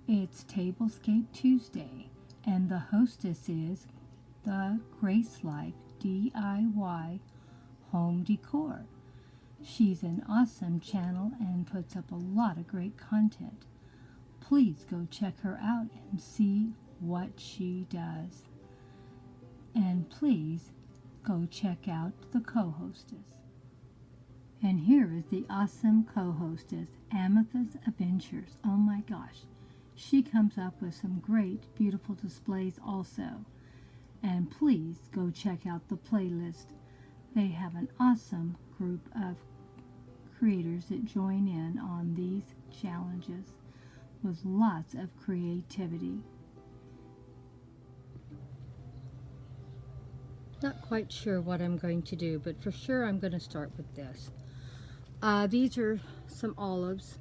It's Tablescape Tuesday, and the hostess is the Grace-like DIY home decor. She's an awesome channel and puts up a lot of great content. Please go check her out and see what she does. And please go check out the co-hostess. And here is the awesome co-hostess, Amethyst Adventures. Oh my gosh, she comes up with some great, beautiful displays also. And please go check out the playlist. They have an awesome group of creators that join in on these challenges with lots of creativity. Not quite sure what I'm going to do, but for sure I'm going to start with this. These are some olives.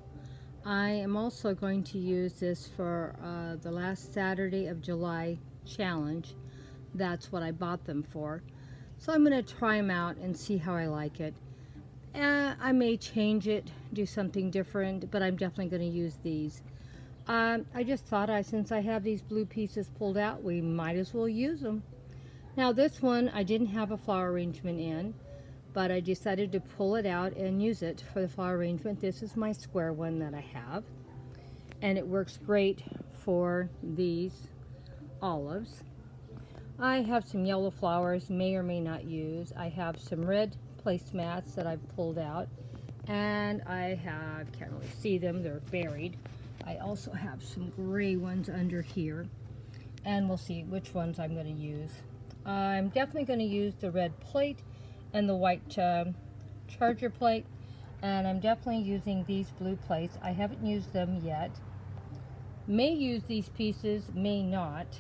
I am also going to use this for the last Saturday of July challenge. That's what I bought them for. So I'm going to try them out and see how I like it. I may change it, do something different, but I'm definitely going to use these. I just thought since I have these blue pieces pulled out, we might as well use them. Now this one I didn't have a flower arrangement in, but I decided to pull it out and use it for the flower arrangement. This is my square one that I have, and it works great for these olives. I have some yellow flowers, may or may not use. I have some red placemats that I've pulled out, and I have, can't really see them, they're buried. I also have some gray ones under here, and we'll see which ones I'm going to use. I'm definitely going to use the red plate and the white charger plate, and I'm definitely using these blue plates. I haven't used them yet. May use these pieces, may not.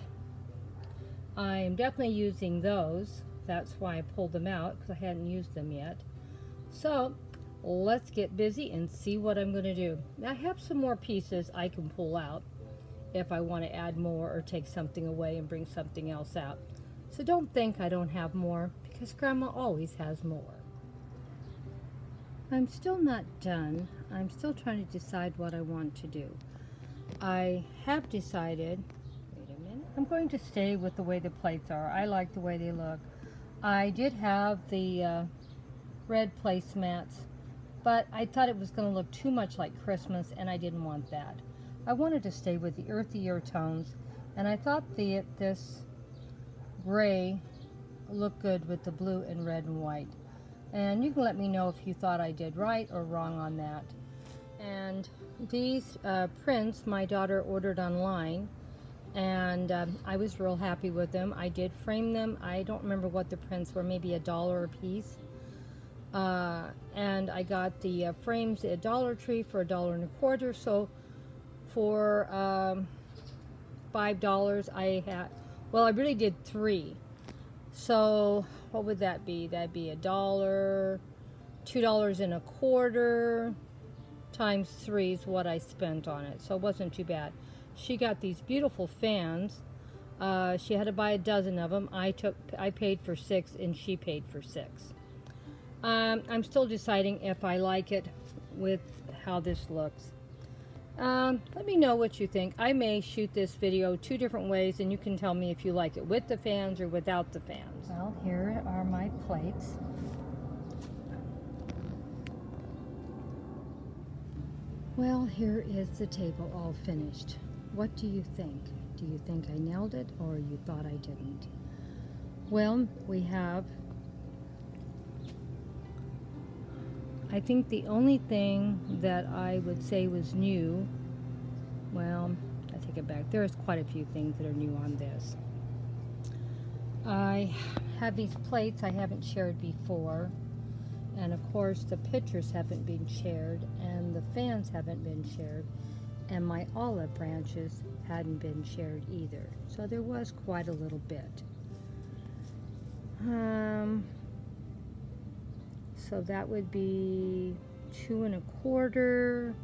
I'm definitely using those. That's why I pulled them out, because I hadn't used them yet. So let's get busy and see what I'm going to do. I have some more pieces I can pull out if I want to add more or take something away and bring something else out. So don't think I don't have more, because Grandma always has more. I'm still not done. I'm still trying to decide what I want to do. I have decided, wait a minute, I'm going to stay with the way the plates are. I like the way they look. I did have the red placemats, but I thought it was going to look too much like Christmas, and I didn't want that. I wanted to stay with the earthier tones, and I thought this gray looked good with the blue and red and white. And you can let me know if you thought I did right or wrong on that. And these prints my daughter ordered online, and I was real happy with them. I did frame them. I don't remember what the prints were, maybe $1 a piece. And I got the frames at Dollar Tree for $1.25. So for $5 I had, well, I really did 3. So what would that be? That'd be $1, $2.25 times 3 is what I spent on it. So it wasn't too bad. She got these beautiful fans. She had to buy a dozen of them. I paid for 6 and she paid for 6. I'm still deciding if I like it with how this looks. Let me know what you think. I may shoot this video 2 different ways, and you can tell me if you like it with the fans or without the fans. Well, here are my plates. Well, here is the table all finished. What do you think? Do you think I nailed it, or you thought I didn't? Well, we have, I think the only thing that I would say was new, well, I take it back. There's quite a few things that are new on this. I have these plates I haven't shared before, and of course the pictures haven't been shared, and the fans haven't been shared, and my olive branches hadn't been shared either. So there was quite a little bit. So that would be $2.25,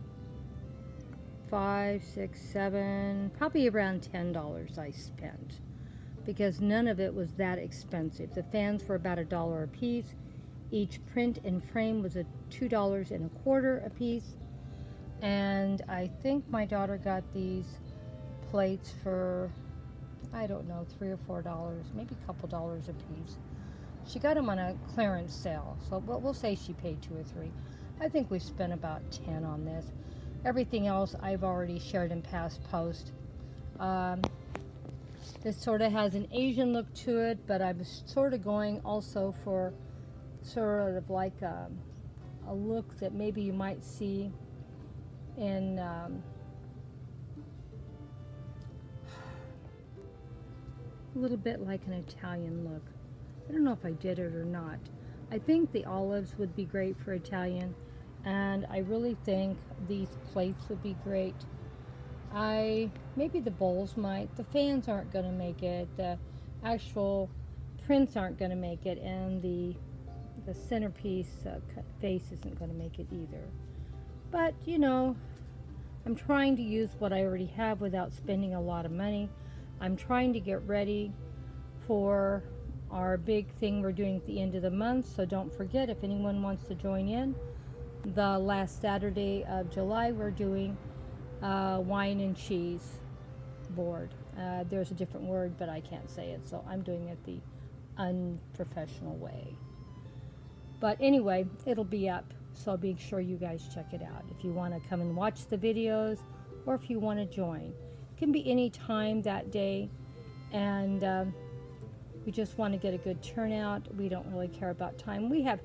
5, 6, 7, probably around $10 I spent, because none of it was that expensive. The fans were about $1 a piece. Each print and frame was $2.25 a piece. And I think my daughter got these plates for, I don't know, $3 or $4, maybe a couple dollars a piece. She got them on a clearance sale, so we'll say she paid 2 or 3. I think we spent about 10 on this. Everything else I've already shared in past posts. This sort of has an Asian look to it, but I'm sort of going also for sort of like a look that maybe you might see in a little bit like an Italian look. I don't know if I did it or not. I think the olives would be great for Italian, and I really think these plates would be great. Maybe the bowls might. The fans aren't going to make it. The actual prints aren't going to make it, and the centerpiece face isn't going to make it either. But you know, I'm trying to use what I already have without spending a lot of money. I'm trying to get ready for our big thing we're doing at the end of the month, so don't forget, if anyone wants to join in, the last Saturday of July we're doing wine and cheese board. There's a different word, but I can't say it, so I'm doing it the unprofessional way. But anyway, it'll be up, so make sure you guys check it out. If you want to come and watch the videos, or if you want to join. It can be any time that day, and we just want to get a good turnout. We don't really care about time. We have,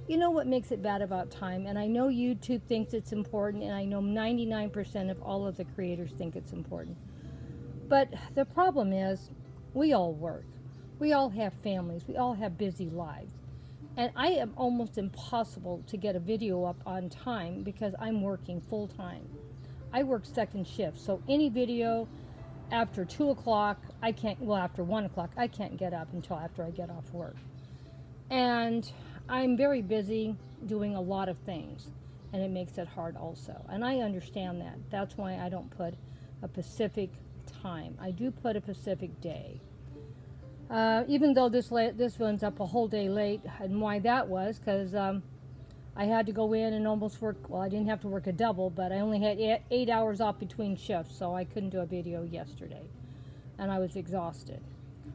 you know what makes it bad about time, and I know YouTube thinks it's important, and I know 99% of all of the creators think it's important. But the problem is, we all work. We all have families. We all have busy lives. And I am almost impossible to get a video up on time because I'm working full time. I work second shift, so any video after 2 o'clock, I can't, well, after 1 o'clock, I can't get up until after I get off work. And I'm very busy doing a lot of things, and it makes it hard also. And I understand that. That's why I don't put a Pacific time. I do put a Pacific day. Even though this one's up a whole day late, and why that was, because I had to go in and almost work, well, I didn't have to work a double, but I only had 8 hours off between shifts, so I couldn't do a video yesterday, and I was exhausted.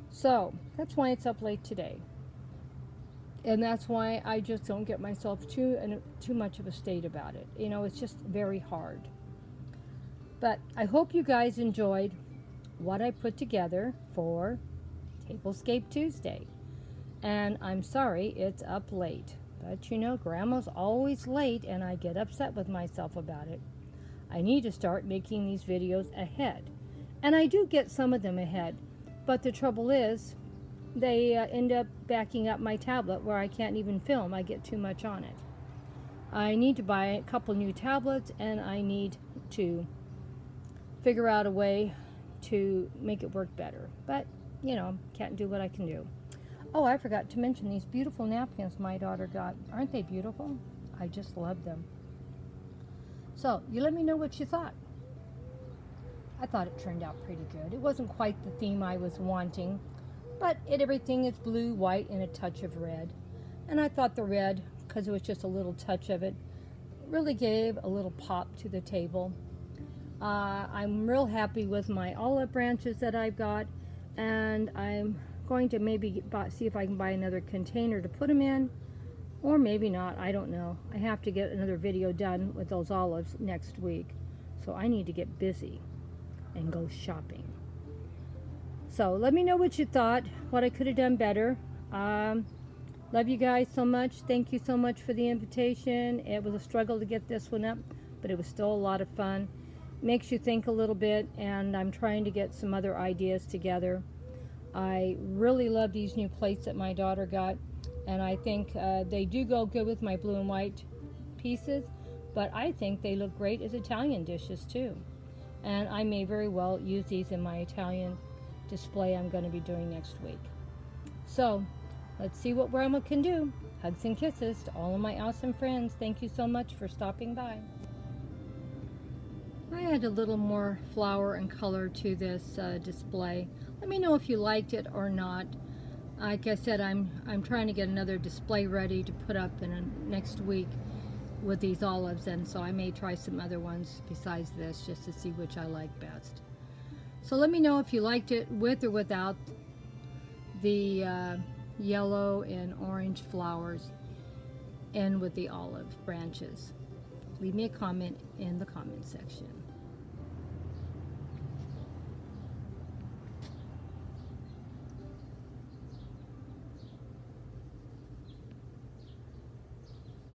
So that's why it's up late today, and that's why I just don't get myself too much of a state about it. You know, it's just very hard. But I hope you guys enjoyed what I put together for Tablescape Tuesday, and I'm sorry it's up late. But you know, Grandma's always late, and I get upset with myself about it. I need to start making these videos ahead. And I do get some of them ahead. But the trouble is, they end up backing up my tablet where I can't even film. I get too much on it. I need to buy a couple new tablets, and I need to figure out a way to make it work better. But, you know, can't do what I can do. Oh, I forgot to mention these beautiful napkins my daughter got. Aren't they beautiful? I just love them. So, you let me know what you thought. I thought it turned out pretty good. It wasn't quite the theme I was wanting, but everything is blue, white, and a touch of red. And I thought the red, because it was just a little touch of it, really gave a little pop to the table. I'm real happy with my olive branches that I've got, and I'm going to maybe see if I can buy another container to put them in, or maybe not. I don't know. I have to get another video done with those olives next week, so I need to get busy and go shopping. So let me know what you thought, what I could have done better. Love you guys so much. Thank you so much for the invitation. It was a struggle to get this one up, but it was still a lot of fun. Makes you think a little bit, and I'm trying to get some other ideas together. I really love these new plates that my daughter got, and I think they do go good with my blue and white pieces, but I think they look great as Italian dishes too. And I may very well use these in my Italian display I'm going to be doing next week. So let's see what Grandma can do. Hugs and kisses to all of my awesome friends. Thank you so much for stopping by. I add a little more flower and color to this display. Let me know if you liked it or not. Like I said, I'm trying to get another display ready to put up in next week with these olives, and so I may try some other ones besides this just to see which I like best. So let me know if you liked it with or without the yellow and orange flowers and with the olive branches. Leave me a comment in the comment section.